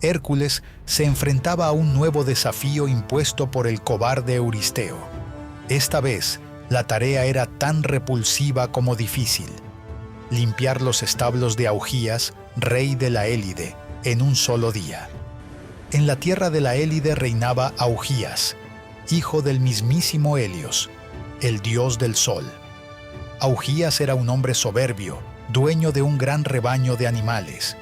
Hércules se enfrentaba a un nuevo desafío impuesto por el cobarde Euristeo. Esta vez, la tarea era tan repulsiva como difícil: limpiar los establos de Augías, rey de la Élide, en un solo día. En la tierra de la Élide reinaba Augías, hijo del mismísimo Helios, el dios del sol. Augías era un hombre soberbio, dueño de un gran rebaño de animales.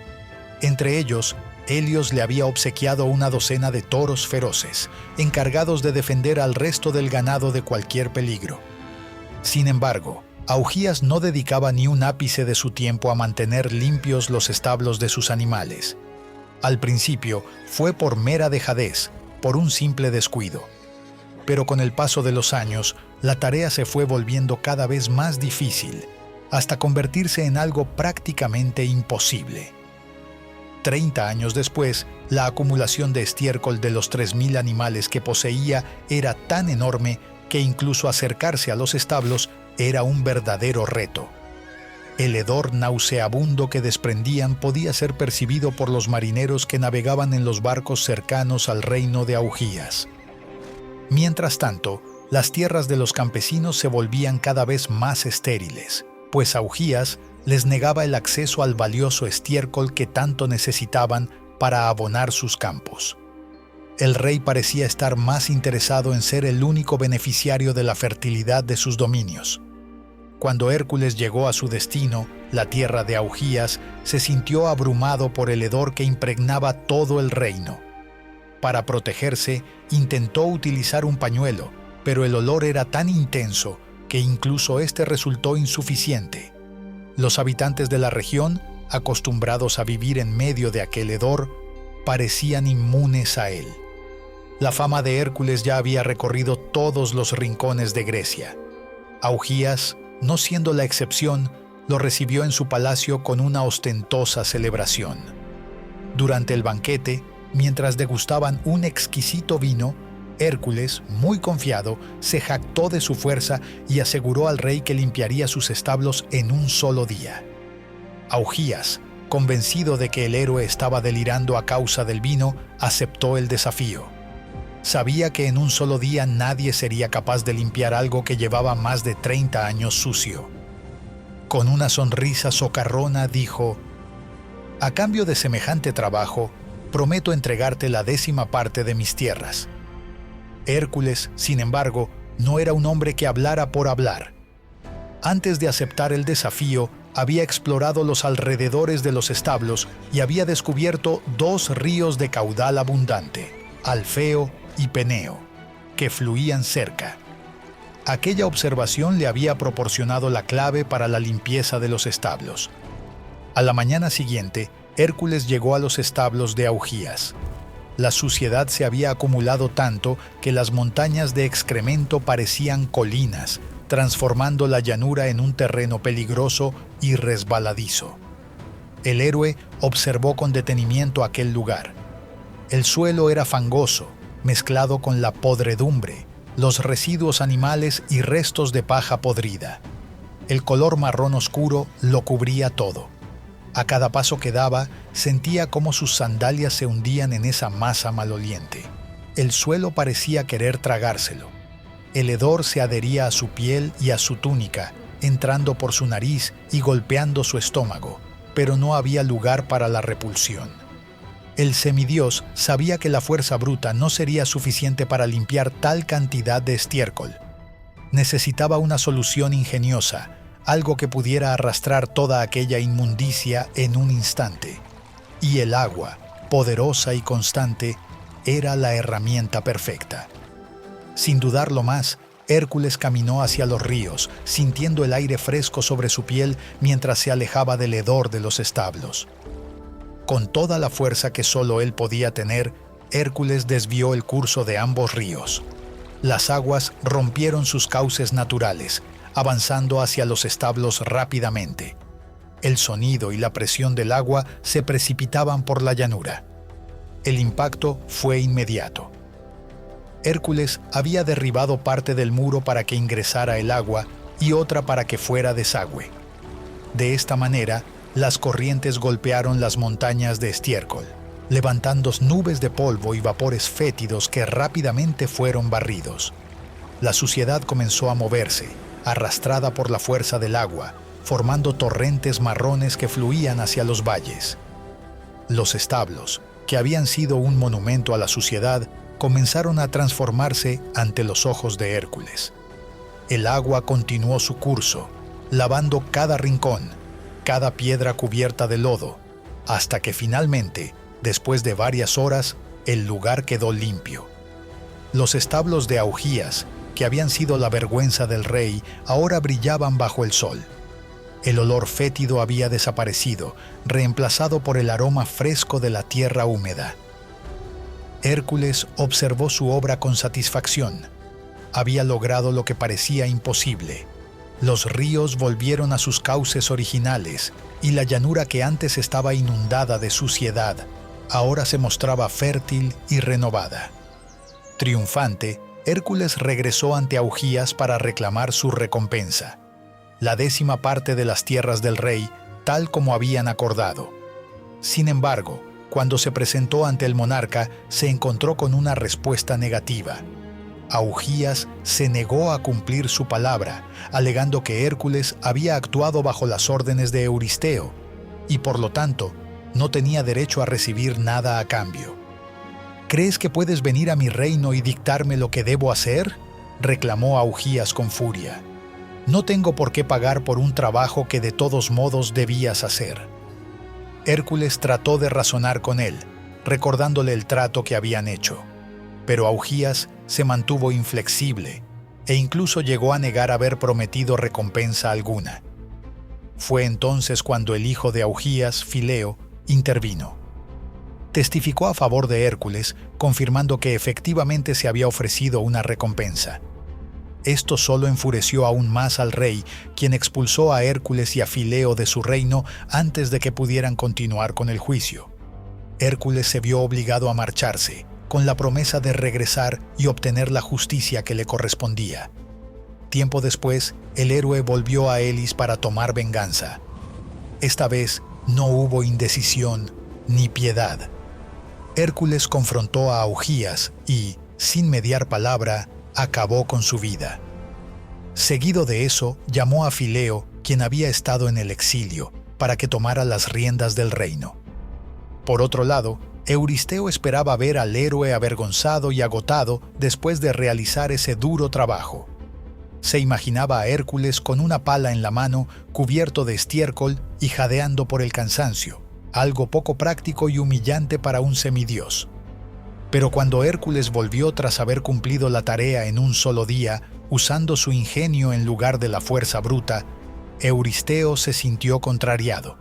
Entre ellos, Helios le había obsequiado una docena de toros feroces, encargados de defender al resto del ganado de cualquier peligro. Sin embargo, Augías no dedicaba ni un ápice de su tiempo a mantener limpios los establos de sus animales. Al principio fue por mera dejadez, por un simple descuido. Pero con el paso de los años, la tarea se fue volviendo cada vez más difícil, hasta convertirse en algo prácticamente imposible. 30 años después, la acumulación de estiércol de los 3.000 animales que poseía era tan enorme que incluso acercarse a los establos era un verdadero reto. El hedor nauseabundo que desprendían podía ser percibido por los marineros que navegaban en los barcos cercanos al reino de Augías. Mientras tanto, las tierras de los campesinos se volvían cada vez más estériles, pues Augías les negaba el acceso al valioso estiércol que tanto necesitaban para abonar sus campos. El rey parecía estar más interesado en ser el único beneficiario de la fertilidad de sus dominios. Cuando Hércules llegó a su destino, la tierra de Augías, se sintió abrumado por el hedor que impregnaba todo el reino. Para protegerse, intentó utilizar un pañuelo, pero el olor era tan intenso que incluso este resultó insuficiente. Los habitantes de la región, acostumbrados a vivir en medio de aquel hedor, parecían inmunes a él. La fama de Hércules ya había recorrido todos los rincones de Grecia. Augías, no siendo la excepción, lo recibió en su palacio con una ostentosa celebración. Durante el banquete, mientras degustaban un exquisito vino, Hércules, muy confiado, se jactó de su fuerza y aseguró al rey que limpiaría sus establos en un solo día. Augías, convencido de que el héroe estaba delirando a causa del vino, aceptó el desafío. Sabía que en un solo día nadie sería capaz de limpiar algo que llevaba más de 30 años sucio. Con una sonrisa socarrona dijo: «A cambio de semejante trabajo, prometo entregarte la 10ª parte de mis tierras». Hércules, sin embargo, no era un hombre que hablara por hablar. Antes de aceptar el desafío, había explorado los alrededores de los establos y había descubierto 2 ríos de caudal abundante, Alfeo y Peneo, que fluían cerca. Aquella observación le había proporcionado la clave para la limpieza de los establos. A la mañana siguiente, Hércules llegó a los establos de Augías. La suciedad se había acumulado tanto que las montañas de excremento parecían colinas, transformando la llanura en un terreno peligroso y resbaladizo. El héroe observó con detenimiento aquel lugar. El suelo era fangoso, mezclado con la podredumbre, los residuos animales y restos de paja podrida. El color marrón oscuro lo cubría todo. A cada paso que daba, sentía cómo sus sandalias se hundían en esa masa maloliente. El suelo parecía querer tragárselo. El hedor se adhería a su piel y a su túnica, entrando por su nariz y golpeando su estómago, pero no había lugar para la repulsión. El semidios sabía que la fuerza bruta no sería suficiente para limpiar tal cantidad de estiércol. Necesitaba una solución ingeniosa, algo que pudiera arrastrar toda aquella inmundicia en un instante. Y el agua, poderosa y constante, era la herramienta perfecta. Sin dudarlo más, Hércules caminó hacia los ríos, sintiendo el aire fresco sobre su piel mientras se alejaba del hedor de los establos. Con toda la fuerza que solo él podía tener, Hércules desvió el curso de ambos ríos. Las aguas rompieron sus cauces naturales, avanzando hacia los establos rápidamente. El sonido y la presión del agua se precipitaban por la llanura. El impacto fue inmediato. Hércules había derribado parte del muro para que ingresara el agua y otra para que fuera desagüe. De esta manera, las corrientes golpearon las montañas de estiércol. levantando nubes de polvo y vapores fétidos que rápidamente fueron barridos. La suciedad comenzó a moverse, arrastrada por la fuerza del agua, formando torrentes marrones que fluían hacia los valles. Los establos, que habían sido un monumento a la suciedad, comenzaron a transformarse ante los ojos de Hércules. El agua continuó su curso, lavando cada rincón, cada piedra cubierta de lodo, hasta que finalmente, después de varias horas, el lugar quedó limpio. Los establos de Augías, que habían sido la vergüenza del rey, ahora brillaban bajo el sol. El olor fétido había desaparecido, reemplazado por el aroma fresco de la tierra húmeda. Hércules observó su obra con satisfacción. Había logrado lo que parecía imposible. Los ríos volvieron a sus cauces originales y la llanura que antes estaba inundada de suciedad, ahora se mostraba fértil y renovada. Triunfante, Hércules regresó ante Augías para reclamar su recompensa, la 10ª parte de las tierras del rey, tal como habían acordado. Sin embargo, cuando se presentó ante el monarca, se encontró con una respuesta negativa. Augías se negó a cumplir su palabra, alegando que Hércules había actuado bajo las órdenes de Euristeo y, por lo tanto, no tenía derecho a recibir nada a cambio. ¿Crees que puedes venir a mi reino y dictarme lo que debo hacer?, reclamó Augías con furia. No tengo por qué pagar por un trabajo que de todos modos debías hacer. Hércules trató de razonar con él, recordándole el trato que habían hecho. Pero Augías se mantuvo inflexible e incluso llegó a negar haber prometido recompensa alguna. Fue entonces cuando el hijo de Augías, Fileo, intervino. Testificó a favor de Hércules, confirmando que efectivamente se había ofrecido una recompensa. Esto solo enfureció aún más al rey, quien expulsó a Hércules y a Fileo de su reino antes de que pudieran continuar con el juicio. Hércules se vio obligado a marcharse, con la promesa de regresar y obtener la justicia que le correspondía. Tiempo después, el héroe volvió a Elis para tomar venganza. Esta vez no hubo indecisión ni piedad. Hércules confrontó a Augías y, sin mediar palabra, acabó con su vida. Seguido de eso, llamó a Fileo, quien había estado en el exilio, para que tomara las riendas del reino. Por otro lado, Euristeo esperaba ver al héroe avergonzado y agotado después de realizar ese duro trabajo. Se imaginaba a Hércules con una pala en la mano, cubierto de estiércol y jadeando por el cansancio, algo poco práctico y humillante para un semidios. Pero cuando Hércules volvió tras haber cumplido la tarea en un solo día, usando su ingenio en lugar de la fuerza bruta, Euristeo se sintió contrariado.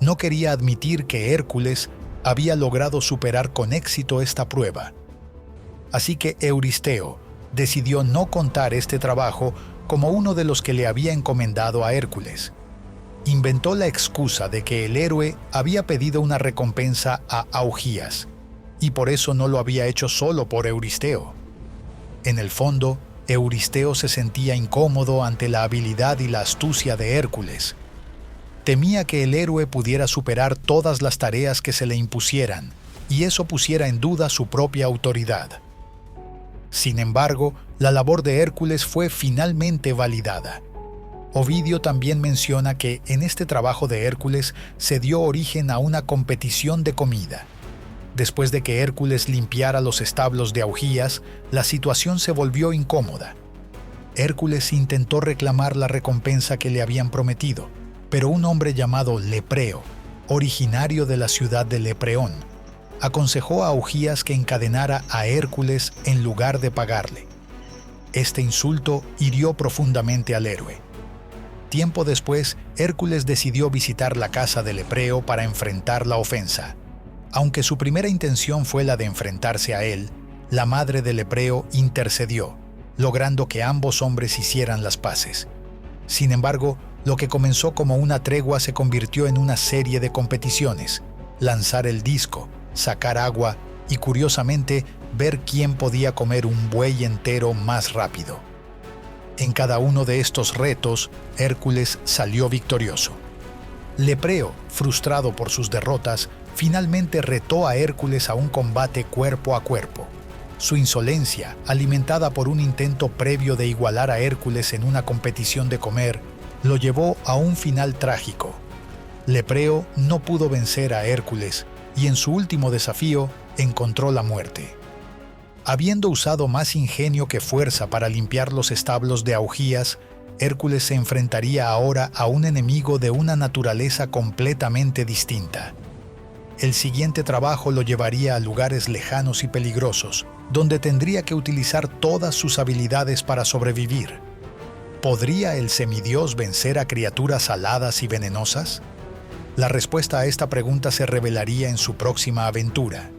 No quería admitir que Hércules había logrado superar con éxito esta prueba. Así que Euristeo decidió no contar este trabajo como uno de los que le había encomendado a Hércules. Inventó la excusa de que el héroe había pedido una recompensa a Augías, y por eso no lo había hecho solo por Euristeo. En el fondo, Euristeo se sentía incómodo ante la habilidad y la astucia de Hércules. Temía que el héroe pudiera superar todas las tareas que se le impusieran, y eso pusiera en duda su propia autoridad. Sin embargo, la labor de Hércules fue finalmente validada. Ovidio también menciona que en este trabajo de Hércules se dio origen a una competición de comida. Después de que Hércules limpiara los establos de Augías, la situación se volvió incómoda. Hércules intentó reclamar la recompensa que le habían prometido, pero un hombre llamado Lepreo, originario de la ciudad de Lepreón, aconsejó a Augías que encadenara a Hércules en lugar de pagarle. Este insulto hirió profundamente al héroe. Tiempo después, Hércules decidió visitar la casa de Lepreo para enfrentar la ofensa. Aunque su primera intención fue la de enfrentarse a él, la madre de Lepreo intercedió, logrando que ambos hombres hicieran las paces. Sin embargo, lo que comenzó como una tregua se convirtió en una serie de competiciones: lanzar el disco, sacar agua y, curiosamente, ver quién podía comer un buey entero más rápido. En cada uno de estos retos, Hércules salió victorioso. Lepreo, frustrado por sus derrotas, finalmente retó a Hércules a un combate cuerpo a cuerpo. Su insolencia, alimentada por un intento previo de igualar a Hércules en una competición de comer, lo llevó a un final trágico. Lepreo no pudo vencer a Hércules y en su último desafío encontró la muerte. Habiendo usado más ingenio que fuerza para limpiar los establos de Augías, Hércules se enfrentaría ahora a un enemigo de una naturaleza completamente distinta. El siguiente trabajo lo llevaría a lugares lejanos y peligrosos, donde tendría que utilizar todas sus habilidades para sobrevivir. ¿Podría el semidios vencer a criaturas aladas y venenosas? La respuesta a esta pregunta se revelaría en su próxima aventura.